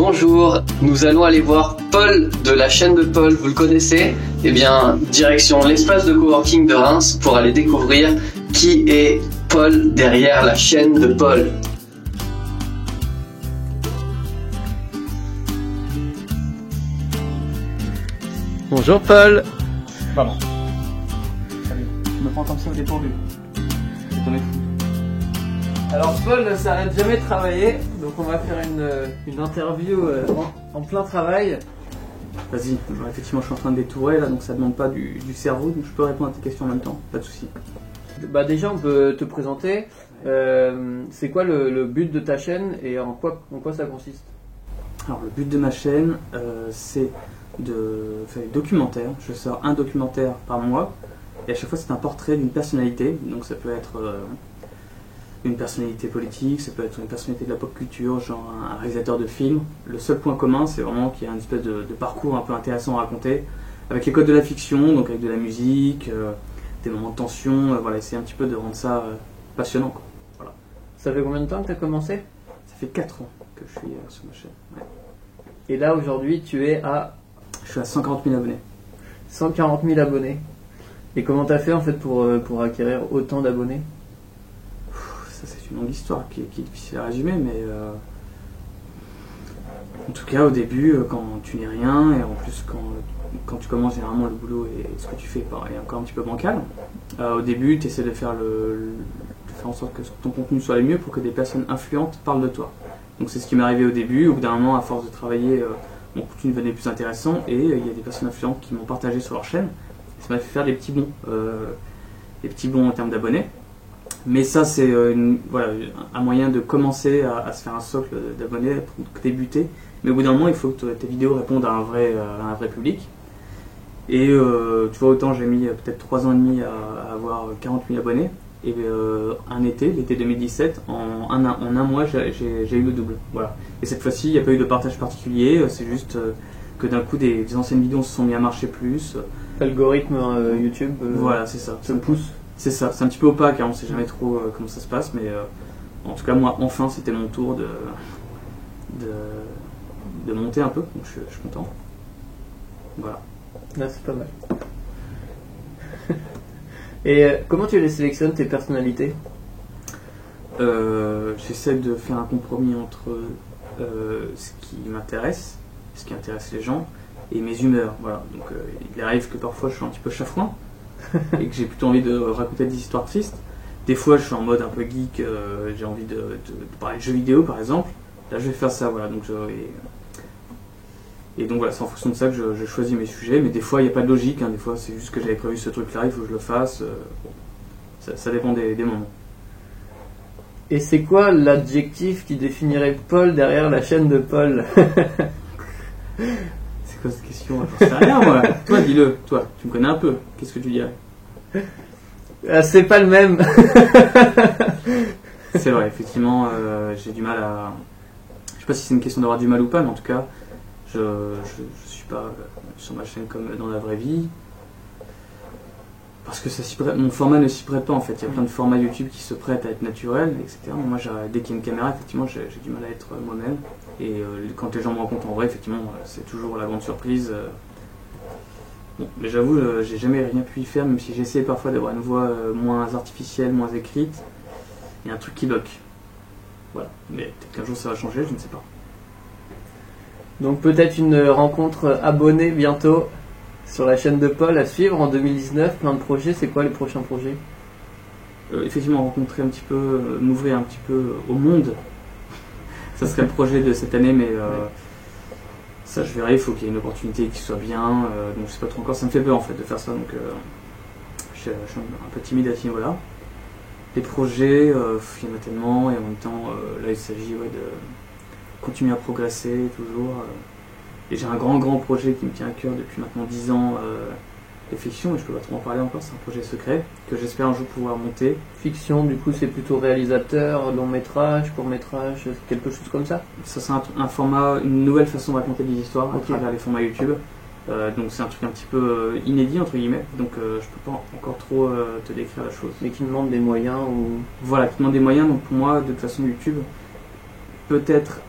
Bonjour, nous allons aller voir Paul de la chaîne de Paul, vous le connaissez? Eh bien, direction l'espace de coworking de Reims pour aller découvrir qui est Paul derrière la chaîne de Paul. Bonjour Paul. Pardon. Salut. Je me prends comme ça au dépourvu. C'est ton fou. Alors Paul ne s'arrête jamais de travailler, donc on va faire une interview en plein travail. Vas-y, effectivement je suis en train de détourer là, donc ça demande pas du cerveau, donc je peux répondre à tes questions en même temps, pas de soucis. Bah déjà on peut te présenter, c'est quoi le but de ta chaîne et en quoi ça consiste? Alors le but de ma chaîne, c'est de faire des documentaires. Je sors un documentaire par mois, et à chaque fois c'est un portrait d'une personnalité, donc ça peut être une personnalité politique, ça peut être une personnalité de la pop culture, genre un réalisateur de film. Le seul point commun, c'est vraiment qu'il y a une espèce de parcours un peu intéressant à raconter, avec les codes de la fiction, donc avec de la musique, des moments de tension, voilà, essayer un petit peu de rendre ça passionnant, quoi. Voilà. Ça fait combien de temps que tu as commencé? Ça fait 4 ans que je suis sur ma chaîne. Ouais. Et là aujourd'hui tu es à... Je suis à 140 000 abonnés. 140 000 abonnés. Et comment tu as fait en fait pour acquérir autant d'abonnés? Ça c'est une longue histoire qui est difficile à résumer, mais en tout cas au début quand tu n'es rien, et en plus quand tu commences généralement le boulot et ce que tu fais est encore un petit peu bancal, au début tu essaies de faire en sorte que ton contenu soit le mieux pour que des personnes influentes parlent de toi. Donc c'est ce qui m'est arrivé au début. Au bout d'un moment, à force de travailler, mon contenu devenait plus intéressant, et il y a des personnes influentes qui m'ont partagé sur leur chaîne. Ça m'a fait faire des petits bons en termes d'abonnés. Mais ça, c'est voilà, un moyen de commencer à se faire un socle d'abonnés pour débuter. Mais au bout d'un moment, il faut que tes vidéos répondent à un vrai public. Et tu vois, autant j'ai mis peut-être 3 ans et demi à avoir 40 000 abonnés. Et l'été 2017, en un mois, j'ai eu le double. Voilà. Et cette fois-ci, il n'y a pas eu de partage particulier. C'est juste que d'un coup, des anciennes vidéos se sont mis à marcher plus. L'algorithme YouTube voilà, c'est ça. Se pousse. C'est ça, c'est un petit peu opaque, hein, on ne sait jamais trop comment ça se passe, mais en tout cas moi enfin c'était mon tour de monter un peu, donc je suis content. Voilà. Là c'est pas mal. Et comment tu les sélectionnes, tes personnalités? J'essaie de faire un compromis entre ce qui m'intéresse, ce qui intéresse les gens, et mes humeurs. Voilà. Donc il arrive que parfois je suis un petit peu chafouin, et que j'ai plutôt envie de raconter des histoires tristes. Des fois je suis en mode un peu geek, j'ai envie de parler de jeux vidéo par exemple. Là je vais faire ça, voilà. Donc et donc voilà, c'est en fonction de ça que je choisis mes sujets. Mais des fois il n'y a pas de logique, hein. Des fois c'est juste que j'avais prévu ce truc là, il faut que je le fasse. Ça dépend des moments. Et c'est quoi l'adjectif qui définirait Paul derrière la chaîne de Paul? C'est quoi cette question? J'en sais rien moi. Toi dis-le, toi, tu me connais un peu, qu'est-ce que tu dirais? C'est pas le même. C'est vrai, effectivement, j'ai du mal à... Je sais pas si c'est une question d'avoir du mal ou pas, mais en tout cas, je suis pas sur ma chaîne comme dans la vraie vie. Parce que mon format ne s'y prête pas en fait. Il y a plein de formats YouTube qui se prêtent à être naturels, etc. Moi, dès qu'il y a une caméra, effectivement, j'ai du mal à être moi-même. Et quand les gens me rencontrent en vrai, effectivement, c'est toujours la grande surprise. Bon, mais j'avoue, j'ai jamais rien pu y faire, même si j'essaie parfois d'avoir une voix moins artificielle, moins écrite. Il y a un truc qui bloque. Voilà. Mais peut-être qu'un jour ça va changer, je ne sais pas. Donc peut-être une rencontre abonnée bientôt sur la chaîne de Paul à suivre en 2019. Plein de projets. C'est quoi les prochains projets? Effectivement, rencontrer un petit peu, m'ouvrir un petit peu au monde. Ça serait le projet de cette année, mais ça je verrai. Il faut qu'il y ait une opportunité qui soit bien. Donc je sais pas trop encore. Ça me fait peur en fait de faire ça. Donc je suis un peu timide à ce niveau-là. Les projets, il y en a tellement, et en même temps, là il s'agit de continuer à progresser toujours. Et j'ai un grand projet qui me tient à cœur depuis maintenant 10 ans, de fiction, et je peux pas trop en parler encore, c'est un projet secret que j'espère un jour pouvoir monter. Fiction, du coup c'est plutôt réalisateur, long métrage, court métrage, quelque chose comme ça? Ça c'est un format, une nouvelle façon de raconter des histoires à travers les formats YouTube. Donc c'est un truc un petit peu inédit entre guillemets, donc je peux pas encore trop te décrire la chose. Mais qui demande des moyens ou... Voilà, qui demande des moyens, donc pour moi de toute façon YouTube peut-être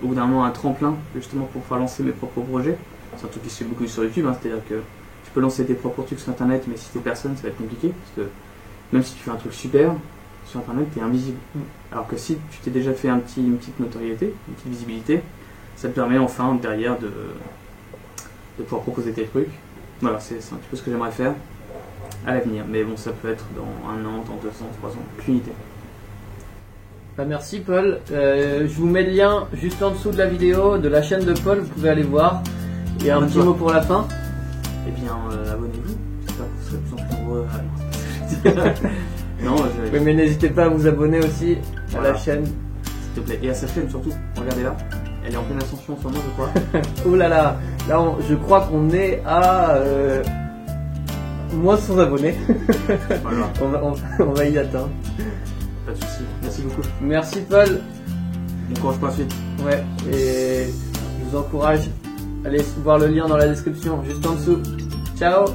au bout d'un moment un tremplin justement pour pouvoir lancer mes propres projets. C'est un truc qui se fait beaucoup sur YouTube, hein, c'est-à-dire que tu peux lancer tes propres trucs sur internet, mais si t'es personne, ça va être compliqué, parce que même si tu fais un truc super, sur internet, t'es invisible. Alors que si tu t'es déjà fait une petite notoriété, une petite visibilité, ça te permet enfin derrière de pouvoir proposer tes trucs. Voilà, c'est un petit peu ce que j'aimerais faire à l'avenir. Mais bon, ça peut être dans 1 an, dans 2 ans, 3 ans, aucune idée. Bah merci Paul. Je vous mets le lien juste en dessous de la vidéo de la chaîne de Paul, vous pouvez aller voir. Et un petit mot pour la fin. Eh bien, abonnez-vous. J'espère que vous serez de plus en plus nombreux. Non, oui, mais n'hésitez pas à vous abonner aussi à la chaîne. S'il te plaît. Et à sa chaîne surtout. Regardez là. Elle est en pleine ascension en ce moment, je crois. Oh là là. Là, je crois qu'on est à moins de 100 abonnés. Voilà. on va y atteindre. Pas de soucis. Merci beaucoup. Merci Paul. Bon courage pour la suite. Ouais. Et je vous encourage. Allez voir le lien dans la description, juste en dessous. Ciao!